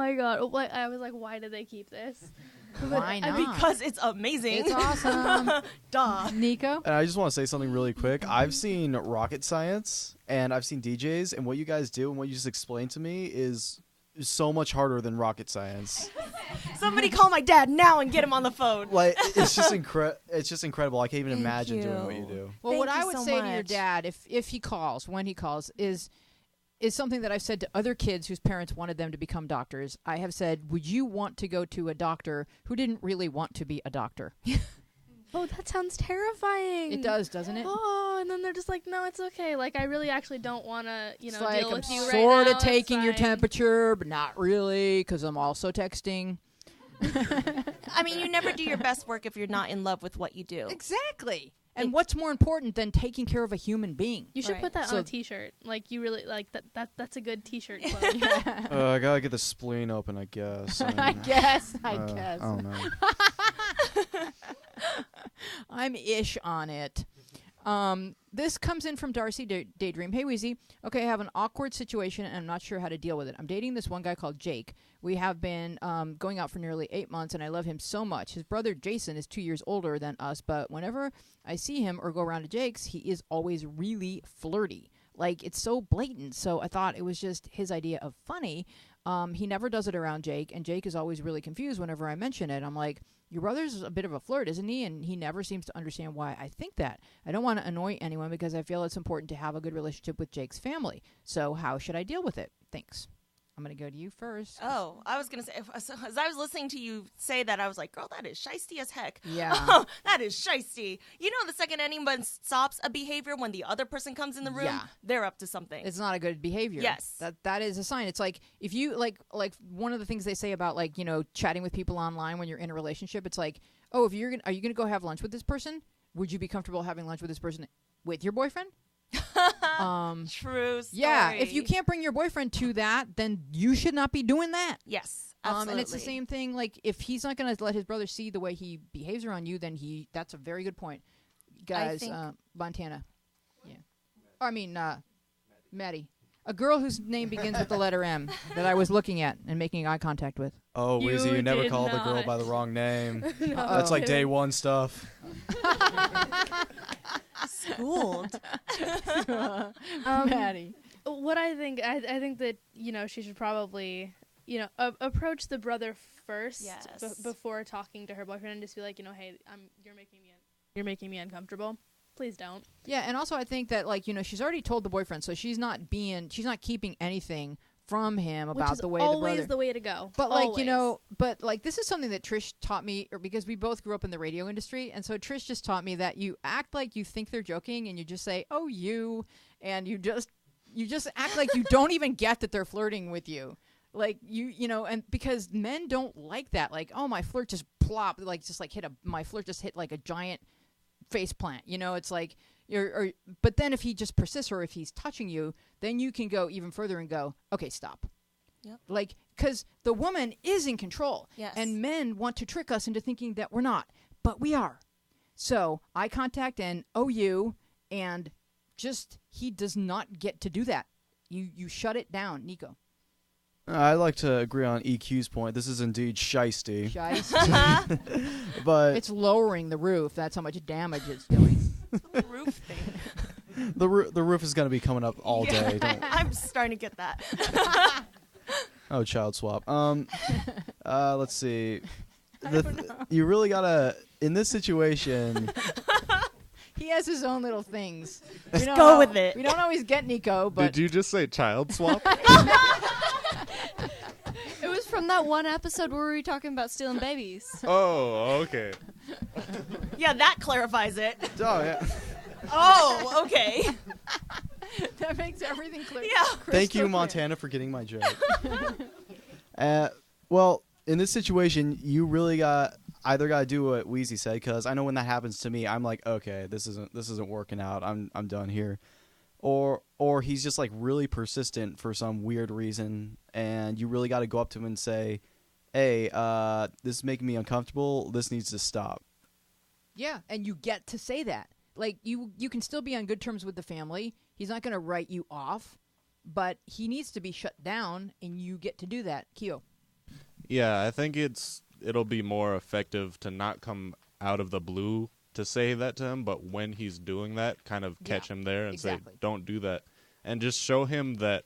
my God. Like, I was like, why did they keep this? Why not? Because it's amazing. It's awesome. Duh. Nico? And I just want to say something really quick. I've seen Rocket Science, and I've seen DJs, and what you guys do and what you just explained to me is so much harder than Rocket Science. Somebody call my dad now and get him on the phone. Like, it's just incredible. I can't even imagine you. doing what you do. Well, Thank what I you would so say to your much. dad, if he calls, when he calls, is something that I've said to other kids whose parents wanted them to become doctors. I have said, would you want to go to a doctor who didn't really want to be a doctor? Oh, that sounds terrifying. It does, doesn't it? Oh, and then they're just like, no, it's okay. Like, I really actually don't want to, It's deal like, with I'm you right sort now. of taking your It's fine. temperature, but not really, because I'm also texting. I mean, you never do your best work if you're not in love with what you do. Exactly. And what's more important than taking care of a human being? You should Right. put that So- on a T-shirt. Like, you really, like, that's a good T-shirt quote. I gotta get the spleen open, I guess. I guess. I don't know. I'm ish on it. This comes in from Darcy Daydream. Hey, Weezy. Okay, I have an awkward situation, and I'm not sure how to deal with it. I'm dating this one guy called Jake. We have been going out for nearly 8 months, and I love him so much. His brother Jason is 2 years older than us, but whenever I see him or go around to Jake's, he is always really flirty. Like, it's so blatant. So I thought it was just his idea of funny. He never does it around Jake, and Jake is always really confused whenever I mention it. I'm like, your brother's a bit of a flirt, isn't he? And he never seems to understand why I think that. I don't want to annoy anyone because I feel it's important to have a good relationship with Jake's family. So how should I deal with it? Thanks. I'm going to go to you first. Oh, I was going to say, as I was listening to you say that, I was like, girl, that is shisty as heck. Yeah. Oh, that is shisty. You know, the second anyone stops a behavior when the other person comes in the room, Yeah. they're up to something. It's not a good behavior. Yes. That is a sign. It's like if you like one of the things they say about like, chatting with people online when you're in a relationship, it's like, oh, are you going to go have lunch with this person? Would you be comfortable having lunch with this person with your boyfriend? True story. Yeah, if you can't bring your boyfriend to that, then you should not be doing that. Yes, absolutely. And it's the same thing, like, if he's not going to let his brother see the way he behaves around you, then that's a very good point. Guys, think- Montana. Yeah. I mean, Maddie. A girl whose name begins with the letter M that I was looking at and making eye contact with. Oh, You Weezy, you never did called the girl not. by the wrong name. No. That's like day one stuff. Schooled. Maddie. What I think that she should probably approach the brother first Yes. before talking to her boyfriend and just be like, hey, you're making me uncomfortable. Please don't. Yeah, and also I think that she's already told the boyfriend, so she's not keeping anything from him Which about is the way the always brother. the way to go. But Always. this is something that Trish taught me, because we both grew up in the radio industry, and so Trish just taught me that you act like you think they're joking, and you just say, "Oh, you," and you just act like you don't even get that they're flirting with you, like and because men don't like that, like, oh, my flirt just plopped, like just like my flirt just hit like a giant face plant, it's like but then if he just persists or if he's touching you, then you can go even further and go, okay, stop. Yep. Like, because the woman is in control. Yes. And men want to trick us into thinking that we're not, but we are. So eye contact and OU, and just he does not get to do that. You shut it down, Nico. I'd like to agree on EQ's point. This is indeed shisty. Shiesty. But It's lowering the roof. That's how much damage it's doing. The roof thing. the roof is going to be coming up all day. Don't, I'm starting to get that. oh, child swap. Let's see. You really got to, in this situation, He has his own little things. Just go with it. We don't always get Nico, but Did you just say child swap? It was from that one episode where we were talking about stealing babies. Oh, okay. Yeah, that clarifies it. oh, yeah. Oh, okay. that makes everything clear. Yeah. Thank you, clear. Montana, for getting my joke. Well, in this situation, you really either got to do what Wheezy said, because I know when that happens to me, I'm like, okay, this isn't working out. I'm done here. Or he's just like really persistent for some weird reason, and you really got to go up to him and say, hey, this is making me uncomfortable. This needs to stop. Yeah, and you get to say that. Like, you can still be on good terms with the family. He's not going to write you off, but he needs to be shut down, and you get to do that. Kyo. Yeah, I think it'll be more effective to not come out of the blue to say that to him, but when he's doing that, kind of catch him there and exactly. say, don't do that. And just show him that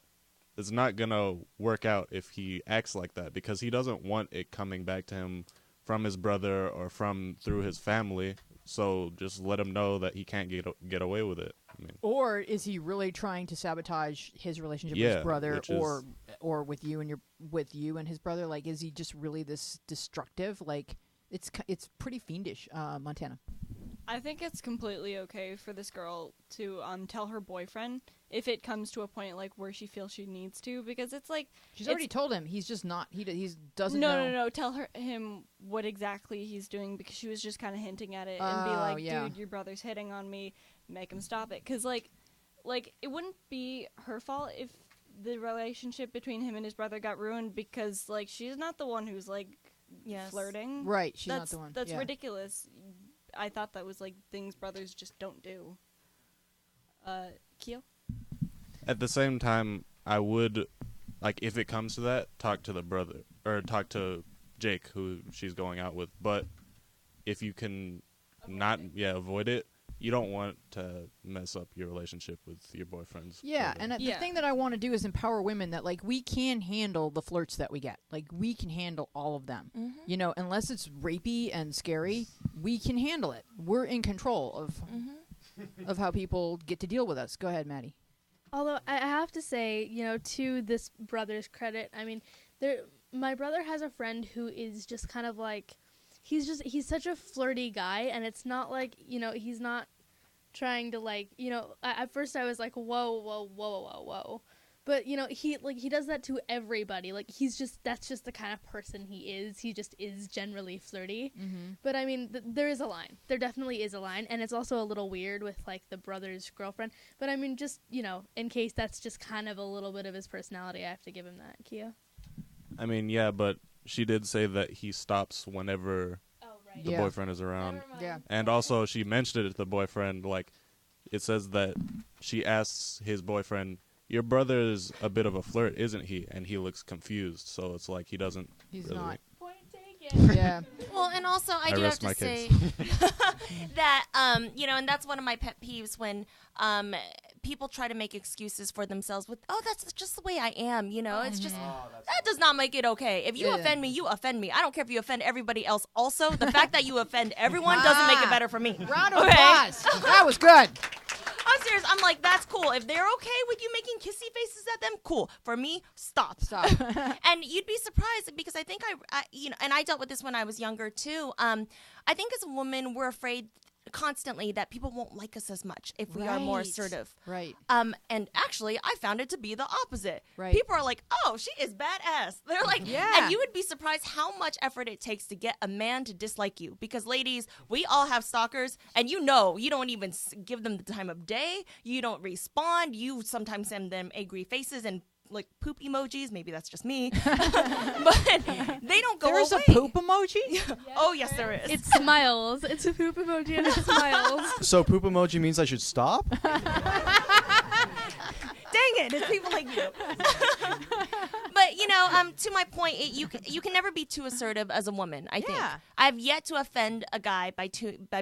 it's not going to work out if he acts like that, because he doesn't want it coming back to him from his brother or through his family. So just let him know that he can't get away with it. I mean, or is he really trying to sabotage his relationship with his brother, or with you and his brother? Like, is he just really this destructive? Like, it's pretty fiendish, Montana. I think it's completely okay for this girl to tell her boyfriend if it comes to a point like where she feels she needs to, because it's like she's already told him. He's just not. He doesn't know. No. Tell him what exactly he's doing, because she was just kind of hinting at it and be like, dude, your brother's hitting on me. Make him stop it. Because like it wouldn't be her fault if the relationship between him and his brother got ruined, because like she's not the one who's like flirting. Right. She's not the one. That's ridiculous. I thought that was like things brothers just don't do. Keo? At the same time, I would, like, if it comes to that, talk to the brother, or talk to Jake, who she's going out with. But if you can avoid it, you don't want to mess up your relationship with your boyfriend's brother. And the thing that I want to do is empower women that, like, we can handle the flirts that we get. Like, we can handle all of them. Mm-hmm. You know, unless it's rapey and scary, we can handle it. We're in control of how people get to deal with us. Go ahead, Maddie. Although I have to say, you know, to this brother's credit, I mean, my brother has a friend who is just kind of like, he's such a flirty guy, and it's not like, you know, he's not trying to, like, you know, at first I was like, whoa. But, you know, he does that to everybody. Like, that's just the kind of person he is. He just is generally flirty. Mm-hmm. But, I mean, there is a line. There definitely is a line. And it's also a little weird with, like, the brother's girlfriend. But, I mean, just, you know, in case that's just kind of a little bit of his personality, I have to give him that. Kia? I mean, yeah, but she did say that he stops whenever the boyfriend is around. Yeah. And also, she mentioned it to the boyfriend. Like, it says that she asks his boyfriend, your brother is a bit of a flirt, isn't he? And he looks confused. So it's like he doesn't. He's really not. Point taken. Yeah. Well, and also I do have to say that you know, and that's one of my pet peeves when people try to make excuses for themselves with, oh, that's just the way I am. You know, it's just that does not make it okay. If you offend me, you offend me. I don't care if you offend everybody else. Also, the fact that you offend everyone doesn't make it better for me. Round of applause. That was good. I'm serious. I'm like, that's cool. If they're okay with you making kissy faces at them, cool. For me, stop. And you'd be surprised, because I think I you know, and I dealt with this when I was younger too. I think as a woman, we're afraid constantly that people won't like us as much if we are more assertive. Right. And actually, I found it to be the opposite. Right. People are like, oh, she is badass. They're like, and you would be surprised how much effort it takes to get a man to dislike you. Because ladies, we all have stalkers, and you know, you don't even give them the time of day. You don't respond. You sometimes send them angry faces and like poop emojis. Maybe that's just me. But they don't go There's away. a poop emoji? Yes, oh, yes, there is. It smiles. It's a poop emoji and it smiles. So poop emoji means I should stop? Dang it, it's people like you. But, you know, to my point, you can never be too assertive as a woman, I think. I've yet to offend a guy by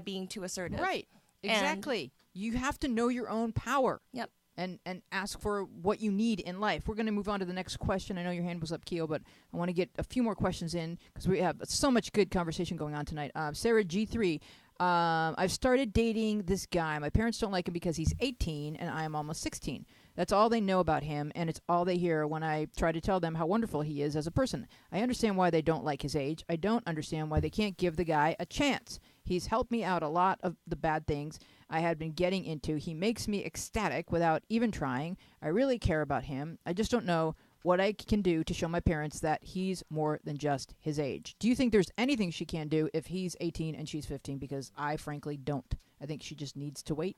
being too assertive. Right. Exactly. You have to know your own power. Yep. And ask for what you need in life. We're going to move on to the next question. I know your hand was up, Keo, but I want to get a few more questions in because we have so much good conversation going on tonight. Sarah G3, I've started dating this guy. My parents don't like him because he's 18 and I am almost 16. That's all they know about him, and it's all they hear when I try to tell them how wonderful he is as a person. I understand why they don't like his age. I don't understand why they can't give the guy a chance. He's helped me out a lot of the bad things I had been getting into. He makes me ecstatic without even trying. I really care about him. I just don't know what I can do to show my parents that he's more than just his age. Do you think there's anything she can do if he's 18 and she's 15? Because I frankly don't. I think she just needs to wait.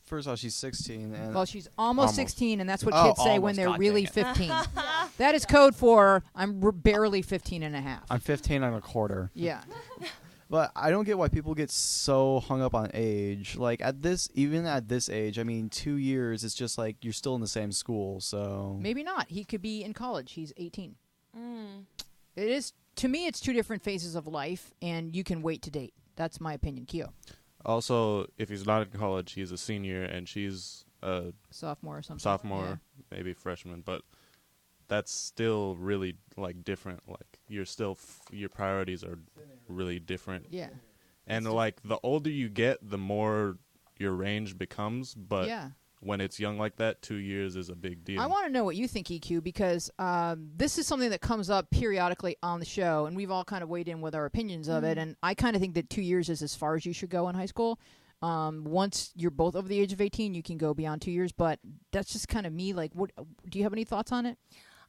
First off, she's 16. And well, she's almost 16, and that's what kids say when they're God really dang it. 15. That is code for I'm barely 15 and a half. I'm 15 and a quarter. Yeah. But I don't get why people get so hung up on age. Like, even at this age, I mean, 2 years, it's just like you're still in the same school, so. Maybe not. He could be in college. He's 18. It is to me, it's two different phases of life, and you can wait to date. That's my opinion. Keo. Also, if he's not in college, he's a senior, and she's a sophomore or something. Sophomore, maybe freshman, but that's still really like different. Like you're still your priorities are really different. Yeah. And like the older you get, the more your range becomes. But when it's young like that, 2 years is a big deal. I want to know what you think, EQ, because this is something that comes up periodically on the show, and we've all kind of weighed in with our opinions of it. And I kind of think that 2 years is as far as you should go in high school. Once you're both over the age of 18, you can go beyond 2 years. But that's just kind of me. Like, what do you have any thoughts on it?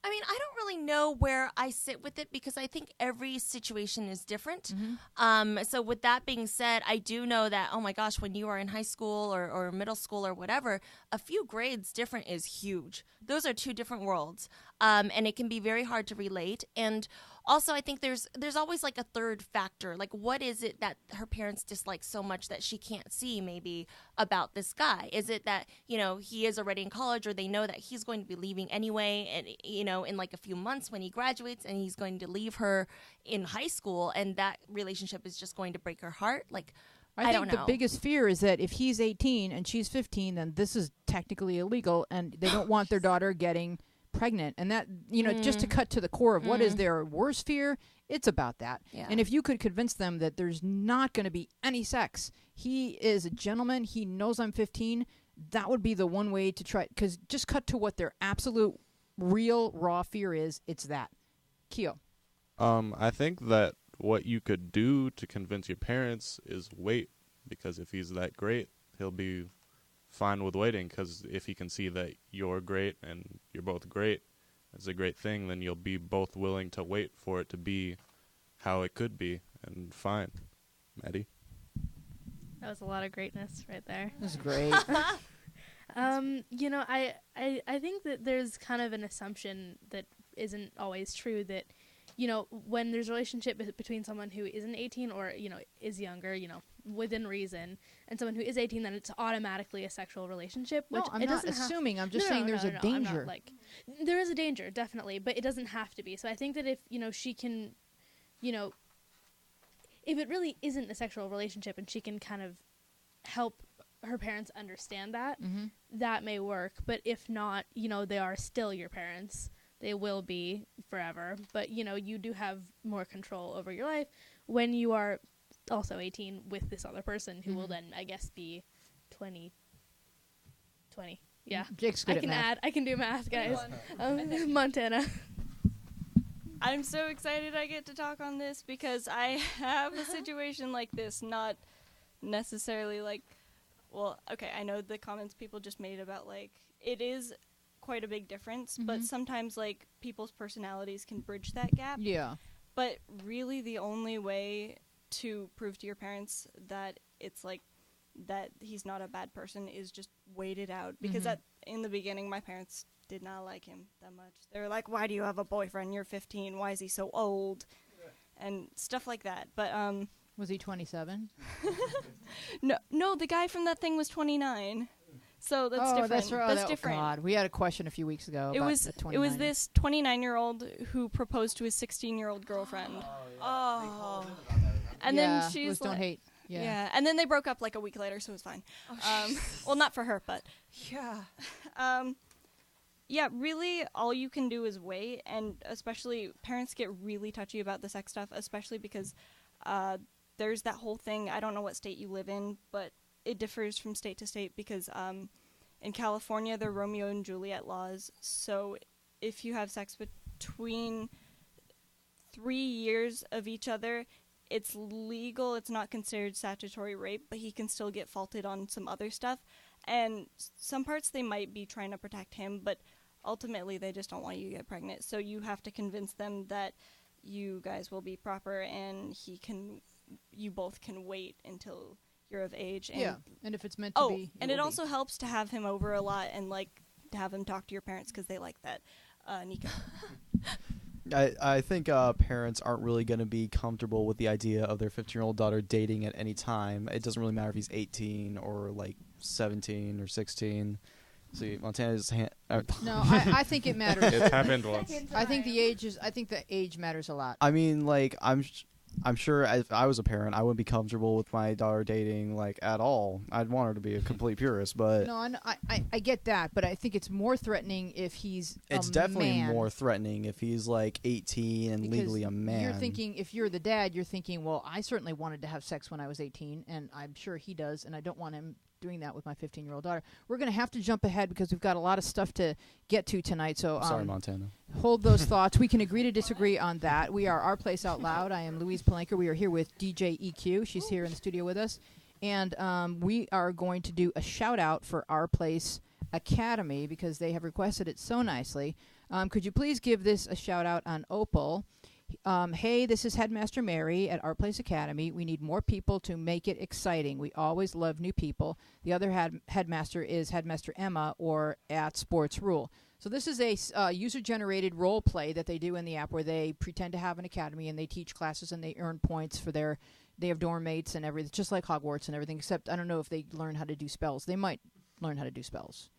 I mean, I don't really know where I sit with it because I think every situation is different. So with that being said, I do know that, oh my gosh, when you are in high school or middle school or whatever, a few grades different is huge. Those are two different worlds. And it can be very hard to relate. And also, I think there's always like a third factor. Like, what is it that her parents dislike so much that she can't see maybe about this guy? Is it that, you know, he is already in college, or they know that he's going to be leaving anyway, and, you know, in like a few months when he graduates, and he's going to leave her in high school, and that relationship is just going to break her heart? Like, I don't know. The biggest fear is that if he's 18 and she's 15, then this is technically illegal, and they don't want their daughter getting pregnant. And that, you know, just to cut to the core of what is their worst fear, it's about that. And if you could convince them that there's not going to be any sex, he is a gentleman, he knows I'm 15, that would be the one way to try, because just cut to what their absolute real raw fear is. It's that. Keo. I think that what you could do to convince your parents is wait, because if he's that great, he'll be fine with waiting, because if he can see that you're great and you're both great, it's a great thing, then you'll be both willing to wait for it to be how it could be, and fine. Maddie? That was a lot of greatness right there. This is great. You know, I think that there's kind of an assumption that isn't always true, that, you know, when there's a relationship between someone who isn't 18 or, you know, is younger, you know, within reason, and someone who is 18, then it's automatically a sexual relationship. Which No, I'm not assuming. I'm just saying there's a danger. I'm not, like, there is a danger, definitely, but it doesn't have to be. So I think that if, you know, she can, you know, if it really isn't a sexual relationship and she can kind of help her parents understand that, that may work. But if not, you know, they are still your parents. They will be forever. But, you know, you do have more control over your life when you are also 18 with this other person who will then, I guess, be 20. Yeah. Jake's good I can at math. add. I can do math, guys. Montana. I'm so excited I get to talk on this because I have a situation like this, not necessarily like, well, okay, I know the comments people just made about, like, it is quite a big difference, but sometimes, like, people's personalities can bridge that gap. Yeah. But really the only way to prove to your parents that it's, like, that he's not a bad person is just wait it out. Because in the beginning, my parents did not like him that much. They were like, why do you have a boyfriend? You're 15. Why is he so old? And stuff like that. But, Was he 27? No, the guy from that thing was 29. So that's different. That's different. God, we had a question a few weeks ago. It about was the 29. this 29-year-old who proposed to his 16-year-old girlfriend. Oh. And then she's was don't hate. Yeah, and then they broke up like a week later, so it was fine. Well, not for her, but yeah, really, all you can do is wait, and especially parents get really touchy about the sex stuff, especially because there's that whole thing. I don't know what state you live in, but it differs from state to state because in California, they're Romeo and Juliet laws. So if you have sex between 3 years of each other, it's legal. It's not considered statutory rape, but he can still get faulted on some other stuff. And some parts they might be trying to protect him, but ultimately they just don't want you to get pregnant. So you have to convince them that you guys will be proper and you both can wait until you're of age. And and if it's meant to be. And it also helps to have him over a lot and, like, to have him talk to your parents because they like that. Nico. I think parents aren't really going to be comfortable with the idea of their 15-year-old daughter dating at any time. It doesn't really matter if he's 18 or, like, 17 or 16. See, Montana's No, I think it matters. It's happened once. I think the age matters a lot. I mean, like, I'm sure if I was a parent, I wouldn't be comfortable with my daughter dating, like, at all. I'd want her to be a complete purist, but... No, I get that, but I think it's more threatening if he's It's definitely more threatening if he's, like, 18 and because legally a man. You're thinking, if you're the dad, you're thinking, well, I certainly wanted to have sex when I was 18, and I'm sure he does, and I don't want him doing that with my 15-year-old daughter. We're going to have to jump ahead because we've got a lot of stuff to get to tonight, so... Sorry, Montana. Hold those thoughts. We can agree to disagree on that. We are Our Place Out Loud. I am Louise Palenka. We are here with DJ EQ. She's here in the studio with us. And we are going to do a shout-out for Our Place Academy because they have requested it so nicely. Could you please give this a shout-out on Opal? Hey, this is Headmaster Mary at Our Place Academy. We need more people to make it exciting. We always love new people. The other headmaster is Headmaster Emma or at Sports Rule. So this is a user-generated role play that they do in the app where they pretend to have an academy and they teach classes and they earn points for they have dorm mates and everything, just like Hogwarts and everything, except I don't know if they learn how to do spells. They might learn how to do spells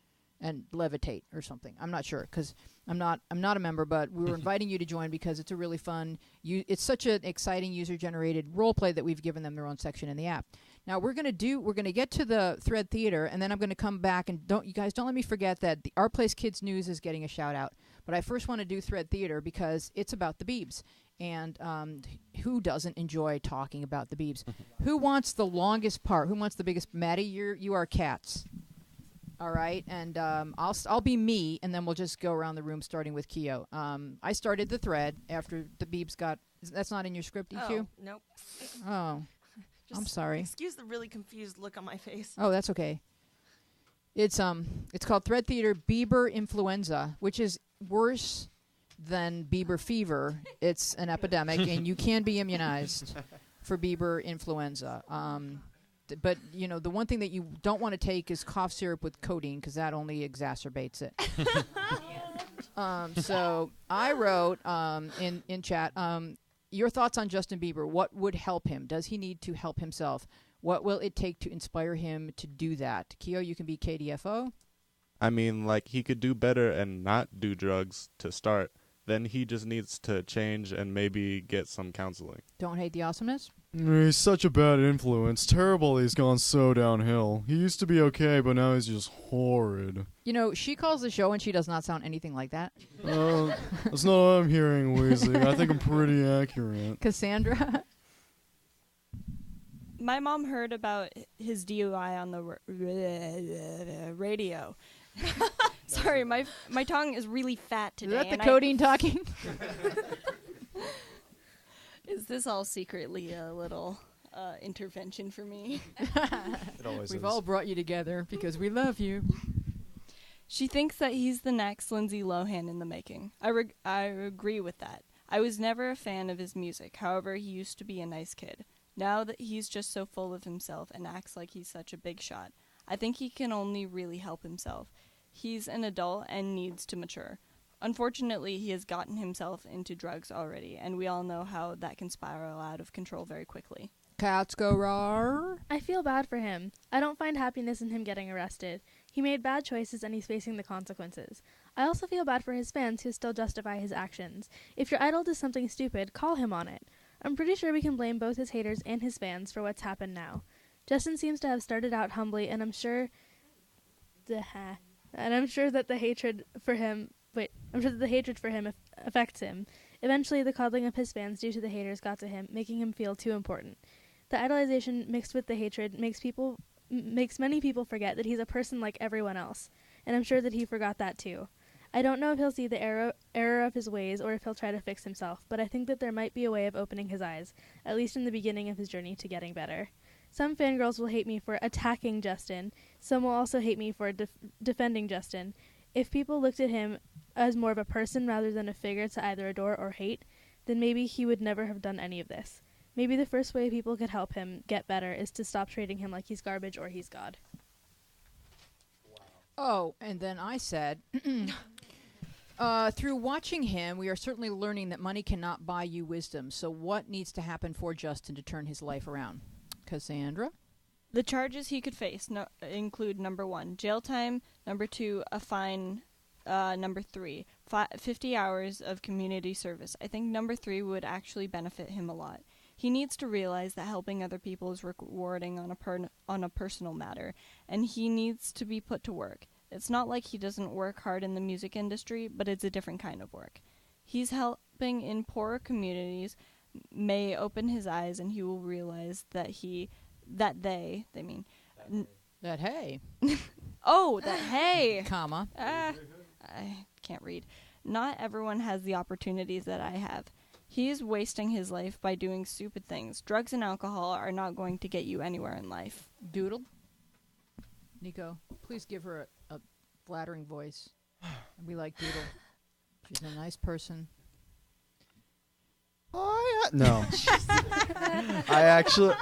and levitate or something. I'm not sure because I'm not a member, but we were inviting you to join because it's a really fun. It's such an exciting user-generated role play that we've given them their own section in the app. Now we're gonna get to the Thread Theater, and then I'm gonna come back and don't let me forget that the Our Place Kids News is getting a shout out. But I first want to do Thread Theater because it's about the Biebs, and who doesn't enjoy talking about the Biebs? Who wants the longest part? Who wants the biggest? Maddie, you are cats. All right, and I'll be me, and then we'll just go around the room, starting with Keo. I started the thread after the Biebs got. That's not in your script, EQ. Oh, nope. Oh, I'm sorry. Excuse the really confused look on my face. Oh, that's okay. It's called Thread Theater Bieber Influenza, which is worse than Bieber fever. It's an epidemic, and you can be immunized for Bieber influenza. But, the one thing that you don't want to take is cough syrup with codeine because that only exacerbates it. So I wrote in chat, your thoughts on Justin Bieber. What would help him? Does he need to help himself? What will it take to inspire him to do that? Keo, you can be KDFO. I mean, like, he could do better and not do drugs to start. Then he just needs to change and maybe get some counseling. Don't hate the awesomeness. He's such a bad influence. Terrible he's gone so downhill. He used to be okay, but now he's just horrid. She calls the show and she does not sound anything like that. That's not what I'm hearing, Weezy. I think I'm pretty accurate. Cassandra? My mom heard about his DUI on the radio. Sorry, my tongue is really fat today. Is that the codeine talking? Is this all secretly a little intervention for me? It always We've is. all brought you together because we love you. She thinks that he's the next Lindsay Lohan in the making. I agree with that. I was never a fan of his music. However, he used to be a nice kid. Now that he's just so full of himself and acts like he's such a big shot, I think he can only really help himself. He's an adult and needs to mature. Unfortunately, he has gotten himself into drugs already, and we all know how that can spiral out of control very quickly. Cats go rawr. I feel bad for him. I don't find happiness in him getting arrested. He made bad choices and he's facing the consequences. I also feel bad for his fans who still justify his actions. If your idol does something stupid, call him on it. I'm pretty sure we can blame both his haters and his fans for what's happened now. Justin seems to have started out humbly, and I'm sure that the hatred for him affects him. Eventually, the coddling of his fans due to the haters got to him, making him feel too important. The idolization mixed with the hatred makes many people forget that he's a person like everyone else, and I'm sure that he forgot that too. I don't know if he'll see the error of his ways or if he'll try to fix himself, but I think that there might be a way of opening his eyes, at least in the beginning of his journey to getting better. Some fangirls will hate me for attacking Justin. Some will also hate me for defending Justin. If people looked at him as more of a person rather than a figure to either adore or hate, then maybe he would never have done any of this. Maybe the first way people could help him get better is to stop treating him like he's garbage or he's God. Oh, and then I said, through watching him, we are certainly learning that money cannot buy you wisdom. So what needs to happen for Justin to turn his life around? Cassandra? The charges he could face include number 1, jail time, number 2, a fine number 3, 50 hours of community service. I think number 3 would actually benefit him a lot. He needs to realize that helping other people is rewarding on a personal matter, and he needs to be put to work. It's not like he doesn't work hard in the music industry, but it's a different kind of work. He's helping in poorer communities may open his eyes, and he will realize that hey. Oh, that hey. Comma. I can't read. Not everyone has the opportunities that I have. He is wasting his life by doing stupid things. Drugs and alcohol are not going to get you anywhere in life. Doodle. Nico, please give her a flattering voice. We like Doodle. She's a nice person. Oh, yeah. No. I actually...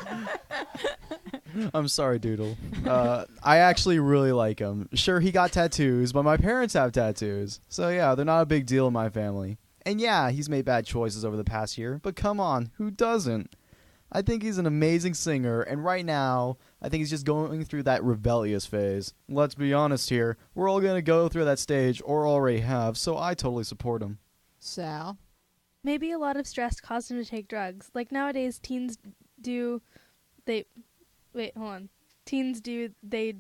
I'm sorry, Doodle. I actually really like him. Sure, he got tattoos, but my parents have tattoos. So yeah, they're not a big deal in my family. And yeah, he's made bad choices over the past year, but come on, who doesn't? I think he's an amazing singer, and right now, I think he's just going through that rebellious phase. Let's be honest here, we're all going to go through that stage, or already have, so I totally support him. Sal? Maybe a lot of stress caused him to take drugs. Like nowadays, teens do... Wait, hold on. Teens do... They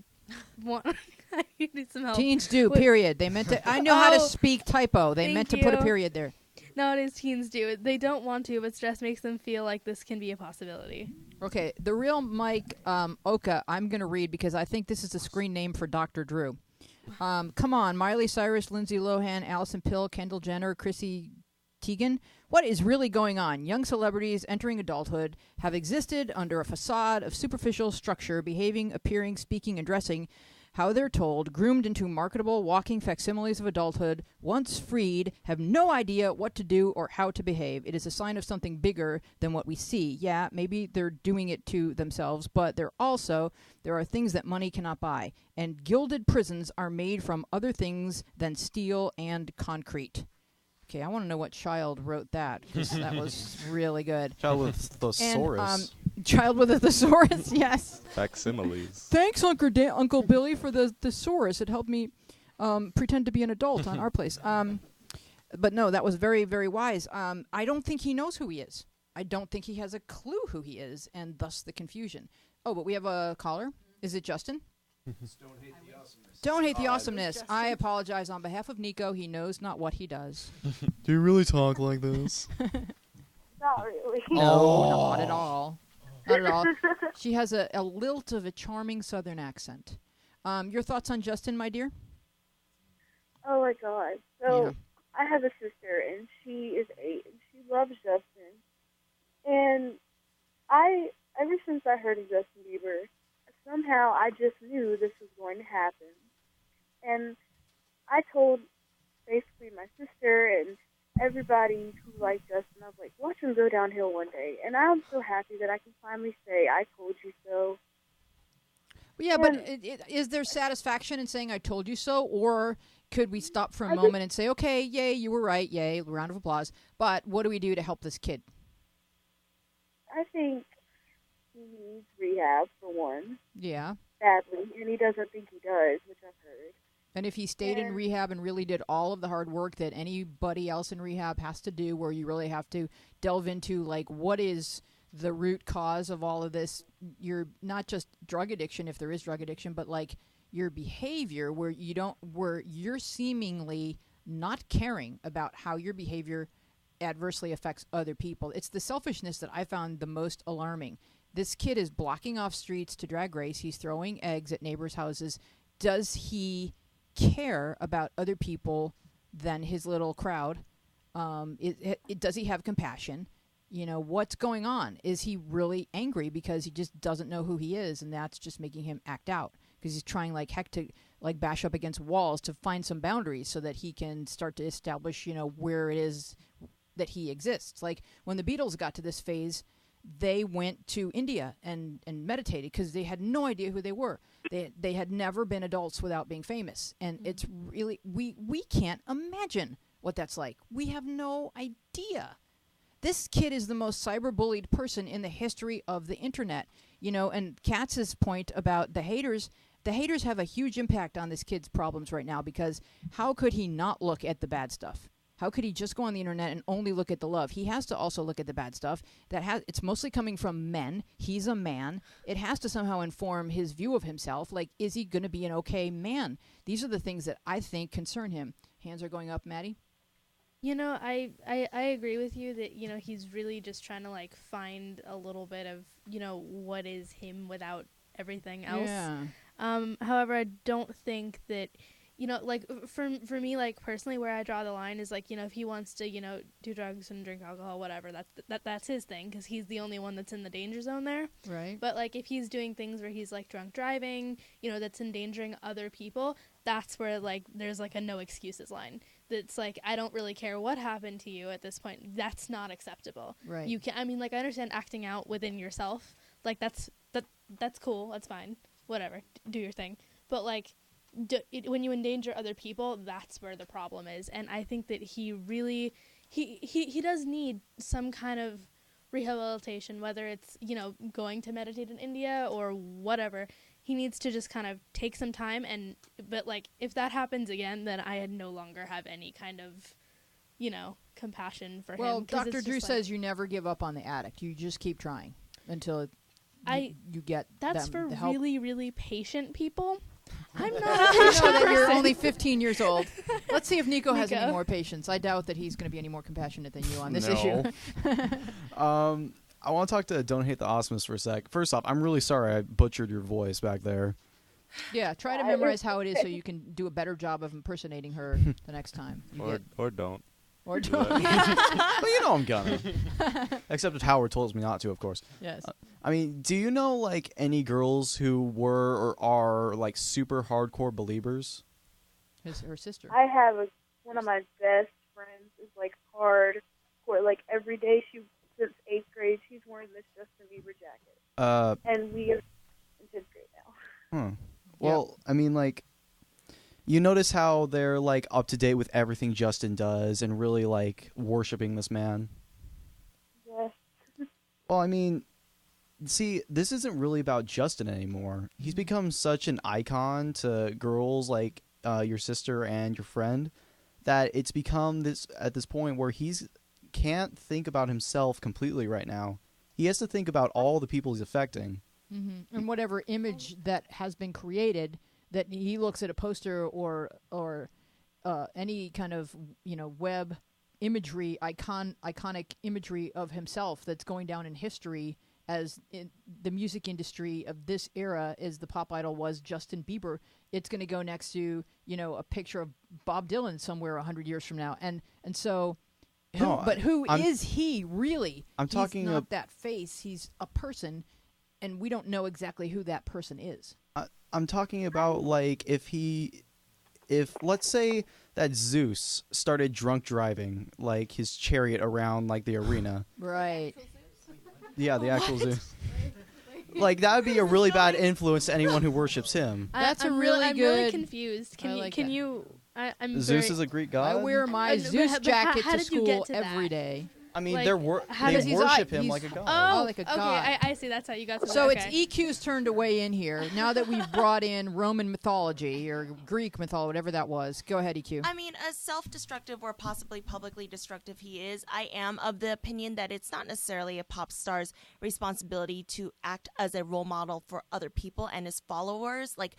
want... I need some help. Teens do, period. They meant to... I know how to speak typo. They meant to put a period there. Nowadays, teens do it. They don't want to, but stress makes them feel like this can be a possibility. Okay, the real Mike Oka, I'm going to read because I think this is the screen name for Dr. Drew. Come on, Miley Cyrus, Lindsay Lohan, Allison Pill, Kendall Jenner, Chrissy Teigen. What is really going on? Young celebrities entering adulthood have existed under a facade of superficial structure, behaving, appearing, speaking, and dressing how they're told, groomed into marketable walking facsimiles of adulthood, once freed, have no idea what to do or how to behave. It is a sign of something bigger than what we see. Yeah, maybe they're doing it to themselves, but there are things that money cannot buy, and gilded prisons are made from other things than steel and concrete. Okay, I want to know what child wrote that, because that was really good. Child with thesaurus. Child with a thesaurus, yes. Facsimiles. Thanks, Uncle Billy, for the thesaurus. It helped me pretend to be an adult on our place. But no, that was very, very wise. I don't think he knows who he is. I don't think he has a clue who he is, and thus the confusion. Oh, but we have a caller. Is it Justin? Don't hate the awesomeness. I apologize on behalf of Nico. He knows not what he does. Do you really talk like this? Not really. No, not at all. Not at all. She has a lilt of a charming southern accent. Your thoughts on Justin, my dear? Oh my God. So Yeah. I have a sister, and she is 8, and she loves Justin. And ever since I heard of Justin Bieber, somehow I just knew this was going to happen. And I told basically my sister and everybody who liked Justin, I was like, watch him go downhill one day. And I'm so happy that I can finally say, I told you so. Yeah, but is there satisfaction in saying I told you so? Or could we stop for a moment and say, okay, yay, you were right, yay, round of applause. But what do we do to help this kid? I think he needs rehab, for one. Yeah. Badly. And he doesn't think he does, which I've heard. And if he stayed in rehab and really did all of the hard work that anybody else in rehab has to do, where you really have to delve into, like, what is the root cause of all of this? You're not just drug addiction, if there is drug addiction, but, like, your behavior where you're seemingly not caring about how your behavior adversely affects other people. It's the selfishness that I found the most alarming. This kid is blocking off streets to drag race. He's throwing eggs at neighbors' houses. Does he care about other people than his little crowd? Does he have compassion? You know, what's going on? Is he really angry because he just doesn't know who he is, and that's just making him act out? Because he's trying like heck to like bash up against walls to find some boundaries so that he can start to establish, you know, where it is that he exists. Like when the Beatles got to this phase, they went to India and meditated because they had no idea who they were. They had never been adults without being famous. And it's really, we can't imagine what that's like. We have no idea. This kid is the most cyberbullied person in the history of the internet. You know, and Katz's point about the haters, the haters have a huge impact on this kid's problems right now, because how could he not look at the bad stuff? How could he just go on the internet and only look at the love? He has to also look at the bad stuff. It's mostly coming from men. He's a man. It has to somehow inform his view of himself. Like, is he going to be an okay man? These are the things that I think concern him. Hands are going up, Maddie. You know, I agree with you that, you know, he's really just trying to, like, find a little bit of, you know, what is him without everything else. Yeah. However, I don't think that, you know, like, for me, like, personally, where I draw the line is, like, you know, if he wants to, you know, do drugs and drink alcohol, whatever, that's his thing, because he's the only one that's in the danger zone there. Right. But, like, if he's doing things where he's, like, drunk driving, you know, that's endangering other people, that's where, like, there's, like, a no excuses line. That's, like, I don't really care what happened to you at this point. That's not acceptable. Right. You can, I mean, like, I understand acting out within yourself. Like, that's cool. That's fine. Whatever. Do your thing. But, like, when you endanger other people, that's where the problem is. And I think that he really, he does need some kind of rehabilitation, whether it's, you know, going to meditate in India or whatever. He needs to just kind of take some time, but, like, if that happens again, then I no longer have any kind of, you know, compassion for him. Well, Dr. Drew says you never give up on the addict. You just keep trying until you get that's them for the help. really, really patient people. I'm not a I patient know that you're person. only 15 years old. Let's see if Nico has any more patience. I doubt that he's going to be any more compassionate than you on this issue. I want to talk to Don't Hate the Awesomeness for a sec. First off, I'm really sorry I butchered your voice back there. Yeah, try to memorize how it is so you can do a better job of impersonating her the next time. Or don't. Or Do don't. Well, you know I'm gonna. Except if Howard tells me not to, of course. Yes. I mean, do you know, like, any girls who were or are, like, super hardcore believers? Her sister. I have one of my best friends is like hardcore. Like every day since 8th grade, she's wearing this Justin Bieber jacket. And we are in 10th grade now. Well, I mean, like, you notice how they're, like, up to date with everything Justin does and really, like, worshiping this man? Yes. Well, I mean, see, this isn't really about Justin anymore. He's become such an icon to girls like your sister and your friend that it's become at this point where he's can't think about himself completely right now. He has to think about all the people he's affecting. Mm-hmm. And whatever image that has been created, that he looks at a poster or any kind of, you know, web imagery, iconic imagery of himself that's going down in history as in the music industry of this era, as the pop idol was Justin Bieber. It's going to go next to, you know, a picture of Bob Dylan somewhere 100 years from now, and so. Who is he really? I'm talking he's not that face. He's a person, and we don't know exactly who that person is. I'm talking about, like, if let's say that Zeus started drunk driving, like, his chariot around, like, the arena. Right. Yeah, the actual Zeus. Like, that would be a really bad influence to anyone who worships him. I'm really confused. I'm Zeus is a Greek god? I wear my Zeus jacket how to did you get school to every that? day. I mean, Like, they worship him he's- like a god. Oh, like a god. Okay, I see. That's how you got to So that. it's Okay. EQ's turn to weigh in here. Now that we've brought in Roman mythology or Greek mythology, whatever that was. Go ahead, EQ. I mean, as self-destructive or possibly publicly destructive he is, I am of the opinion that it's not necessarily a pop star's responsibility to act as a role model for other people and his followers. Like,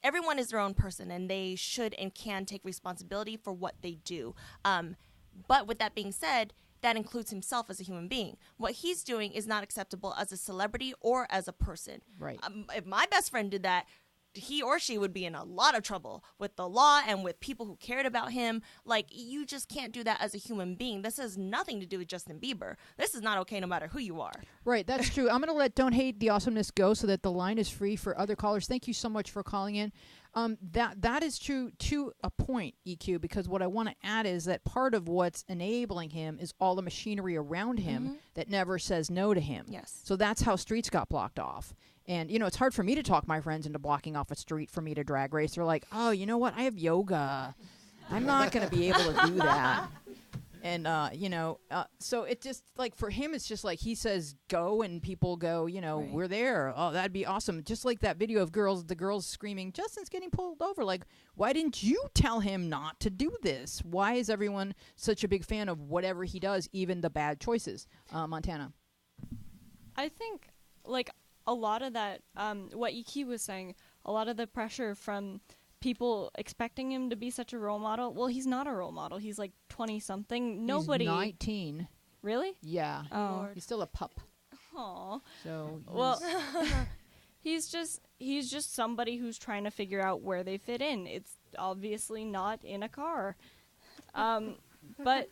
everyone is their own person, and they should and can take responsibility for what they do. But with that being said, that includes himself as a human being. What he's doing is not acceptable as a celebrity or as a person. Right. If my best friend did that, he or she would be in a lot of trouble with the law and with people who cared about him. Like, you just can't do that as a human being. This has nothing to do with Justin Bieber. This is not okay no matter who you are. Right, that's true. I'm going to let Don't Hate the Awesomeness go so that the line is free for other callers. Thank you so much for calling in. That is true to a point, EQ, because what I want to add is that part of what's enabling him is all the machinery around him that never says no to him. Yes. So that's how streets got blocked off. And, you know, it's hard for me to talk my friends into blocking off a street for me to drag race. They're like, oh, you know what? I have yoga. I'm not going to be able to do that. And so it just like for him, it's just like he says go, and people go, Right. we're there. Oh, that'd be awesome. Just like that video of the girls screaming, Justin's getting pulled over. Like, why didn't you tell him not to do this? Why is everyone such a big fan of whatever he does, even the bad choices? Montana. I think, like, a lot of that, what Iki was saying, a lot of the pressure from people expecting him to be such a role model. Well, he's not a role model. He's like 20-something. Nobody. He's 19. Really? Yeah. Oh. He's still a pup. Aw. So Well, he's just somebody who's trying to figure out where they fit in. It's obviously not in a car. But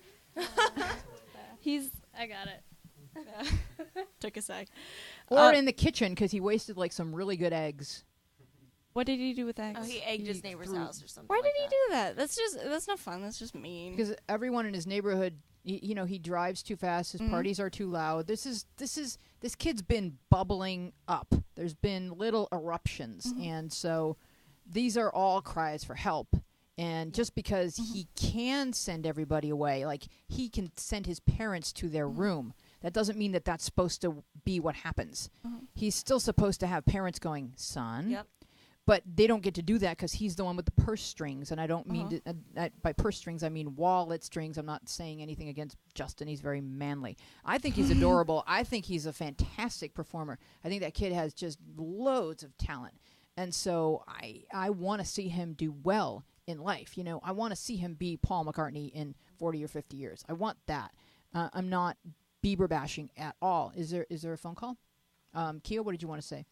he's I got it. took a sec. or in the kitchen because he wasted like some really good eggs. What did he do with eggs? Oh, he egged his He neighbor's threw- house or something. Why like did he that. do that? That's not fun. That's just mean. Because everyone in his neighborhood, he drives too fast. His parties are too loud. This kid's been bubbling up. There's been little eruptions, and so these are all cries for help. And just because he can send everybody away, like he can send his parents to their room, that doesn't mean that that's supposed to be what happens. He's still supposed to have parents going, son. Yep. But they don't get to do that because he's the one with the purse strings. And I don't mean by purse strings, I mean wallet strings. I'm not saying anything against Justin. He's very manly. I think he's adorable. I think he's a fantastic performer. I think that kid has just loads of talent. And so I want to see him do well in life. I want to see him be Paul McCartney in 40 or 50 years. I want that. I'm not Bieber bashing at all. Is there a phone call? Keo, what did you want to say?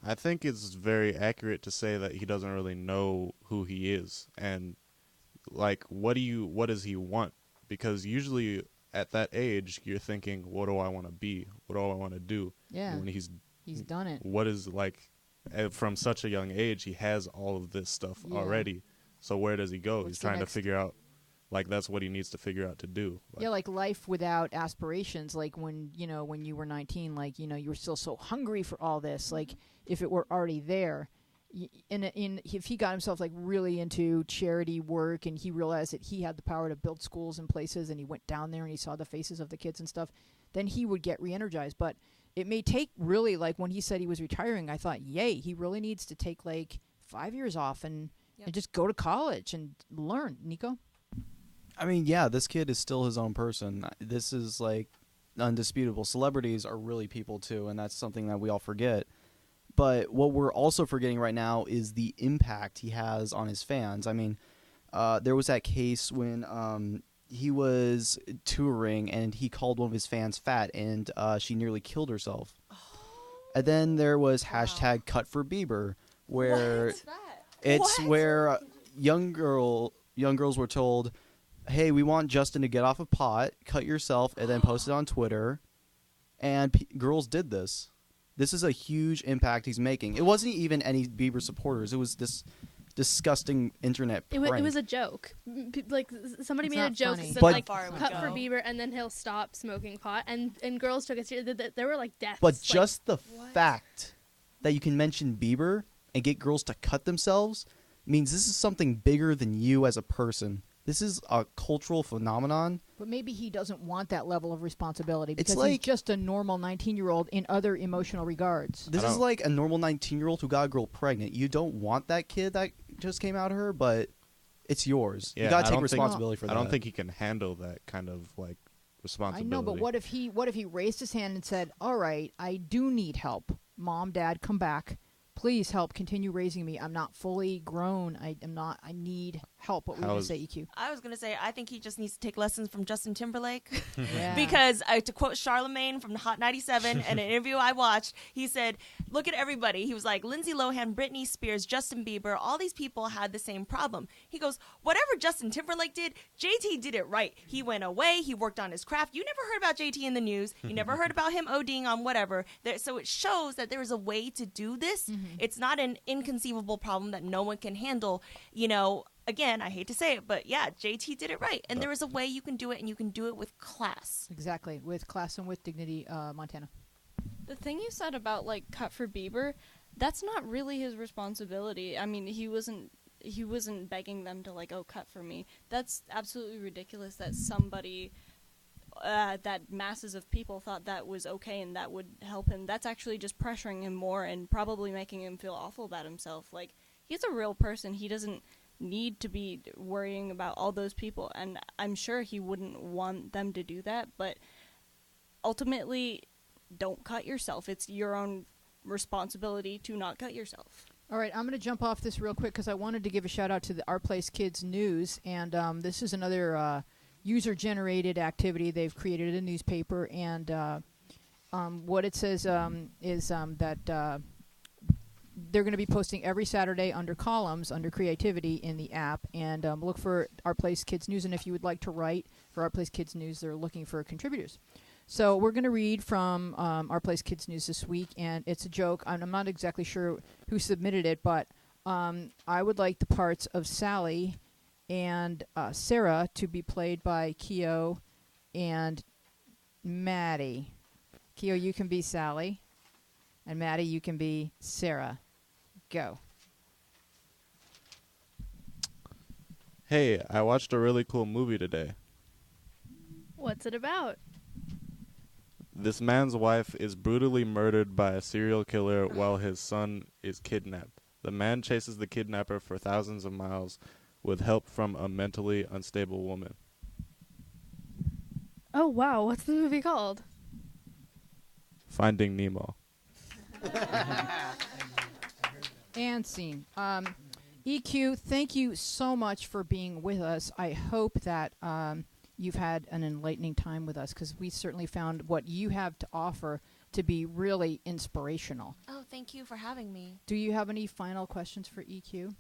I think it's very accurate to say that he doesn't really know who he is, and like what does he want? Because usually at that age you're thinking, what do I want to be? What do I want to do? Yeah. And when he's done it. What is like from such a young age he has all of this stuff already. So where does he go? What's He's the trying to next- figure out like that's what he needs to figure out to do. Yeah, like life without aspirations. Like when you were 19, like you were still so hungry for all this. Like if it were already there, if he got himself like really into charity work and he realized that he had the power to build schools and places, and he went down there and he saw the faces of the kids and stuff, then he would get re-energized. But it may take really, like when he said he was retiring, I thought, yay, he really needs to take like 5 years off and just go to college and learn. Nico? I mean, yeah, this kid is still his own person. This is like undisputable. Celebrities are really people too, and that's something that we all forget. But what we're also forgetting right now is the impact he has on his fans. I mean, there was that case when he was touring and he called one of his fans fat, and she nearly killed herself. And then there was hashtag Cut for Bieber, where it's where young girls were told, hey, we want Justin to get off a pot, cut yourself, and then post it on Twitter. And girls did this. This is a huge impact he's making. It wasn't even any Bieber supporters. It was this disgusting internet It prank. was a joke. Like somebody It's made a not joke funny. that said, But- like Far it would cut go. for Bieber and then he'll stop smoking pot, and girls took it seriously. There were like deaths. But like, just the fact that you can mention Bieber and get girls to cut themselves means this is something bigger than you as a person. This is a cultural phenomenon. But maybe he doesn't want that level of responsibility because he's like- just a normal 19-year-old in other emotional regards. This is like a normal 19-year-old who got a girl pregnant. You don't want that kid that just came out of her, but it's yours. Yeah, you got I to take don't think- responsibility for that. I don't think he can handle that kind of like I responsibility. know, but what if he raised his hand and said, all right, I do need help. Mom, Dad, come back. Please help continue raising me. I'm not fully grown. I need help. What were you going to say, EQ? I was going to say, I think he just needs to take lessons from Justin Timberlake. Yeah. Because, to quote Charlemagne from Hot 97, in an interview I watched, he said, look at everybody. He was like, Lindsay Lohan, Britney Spears, Justin Bieber, all these people had the same problem. He goes, whatever Justin Timberlake did, JT did it right. He went away. He worked on his craft. You never heard about JT in the news. You never heard about him ODing on whatever. So it shows that there is a way to do this. It's not an inconceivable problem that no one can handle. Again, I hate to say it, but yeah, JT did it right. And there is a way you can do it, and you can do it with class. Exactly. With class and with dignity, Montana. The thing you said about like cut for Bieber, that's not really his responsibility. I mean, he wasn't he wasn't begging them to like, oh, cut for me. That's absolutely ridiculous that somebody that masses of people thought that was okay and that would help him. That's actually just pressuring him more and probably making him feel awful about himself. Like, he's a real person. He doesn't need to be worrying about all those people, and I'm sure he wouldn't want them to do that, but ultimately, don't cut yourself. It's your own responsibility to not cut yourself. All right, I'm going to jump off this real quick because I wanted to give a shout-out to the Our Place Kids News, and this is another user-generated activity. They've created a newspaper, and what it says is that they're going to be posting every Saturday under columns, under creativity in the app, and look for Our Place Kids News, and if you would like to write for Our Place Kids News, they're looking for contributors. So we're going to read from Our Place Kids News this week, and it's a joke. I'm not exactly sure who submitted it, but I would like the parts of Sally and Sarah to be played by Keo and Maddie. Keo, you can be Sally, and Maddie, you can be Sarah. Go. Hey, I watched a really cool movie today. What's it about? This man's wife is brutally murdered by a serial killer while his son is kidnapped. The man chases the kidnapper for thousands of miles with help from a mentally unstable woman. Oh, wow. What's the movie called? Finding Nemo. And scene. EQ, thank you so much for being with us. I hope that you've had an enlightening time with us, because we certainly found what you have to offer to be really inspirational. Oh, thank you for having me. Do you have any final questions for EQ?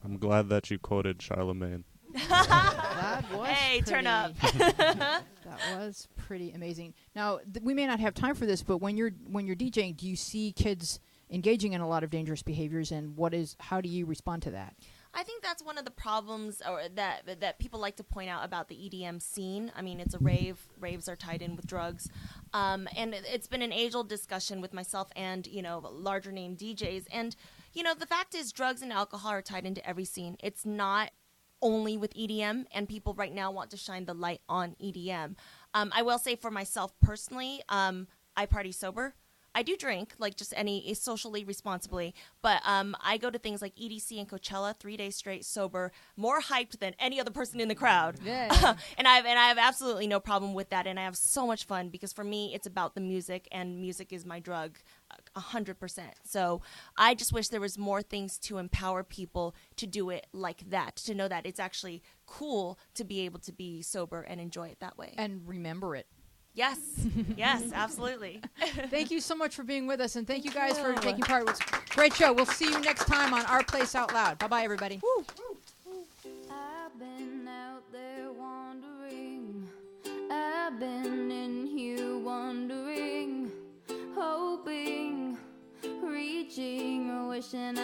I'm glad that you quoted Charlemagne. That was hey, turn up. that was pretty amazing. Now, we may not have time for this, but when you're DJing, do you see kids engaging in a lot of dangerous behaviors, and how do you respond to that? I think that's one of the problems that people like to point out about the EDM scene. I mean, it's a rave. Raves are tied in with drugs. And it's been an age-old discussion with myself and, larger name DJs. And, the fact is drugs and alcohol are tied into every scene. It's not only with EDM, and people right now want to shine the light on EDM. I will say for myself personally, I party sober. I do drink, like just socially responsibly, but I go to things like EDC and Coachella 3 days straight sober, more hyped than any other person in the crowd. Yeah. and I have absolutely no problem with that, and I have so much fun because for me it's about the music, and music is my drug, 100%. So I just wish there was more things to empower people to do it like that, to know that it's actually cool to be able to be sober and enjoy it that way. And remember it. Yes, absolutely. Thank you so much for being with us, and thank you guys for taking part. It was a great show. We'll see you next time on Our Place Out Loud. Bye-bye, everybody. Woo. I've been out there wandering. I've been in here wondering, hoping, reaching, wishing